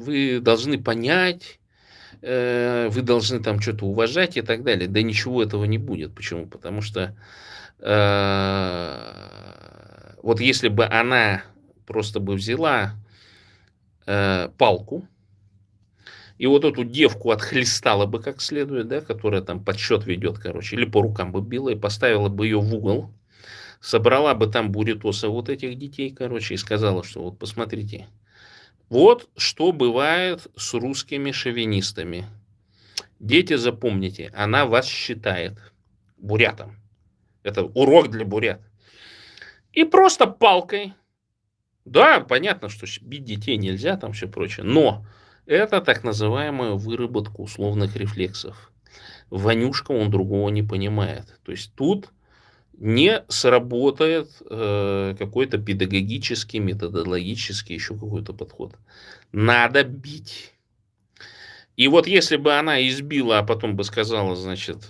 вы должны понять, вы должны там что то уважать и так далее. Да ничего этого не будет. Почему? Потому что, вот если бы она просто бы взяла, палку и вот эту девку отхлестала бы как следует, да, которая там подсчет ведет, короче, или по рукам бы била и поставила бы ее в угол, собрала бы там буритоса вот этих детей, короче, и сказала, что вот посмотрите, вот что бывает с русскими шовинистами. Дети, запомните, она вас считает бурятом. Это урок для бурят. И просто палкой. Да, понятно, что бить детей нельзя, там все прочее, но это так называемая выработка условных рефлексов. Ванюшка, он другого не понимает. То есть тут не сработает какой-то педагогический, методологический, еще какой-то подход. Надо бить. И вот если бы она избила, а потом бы сказала, значит,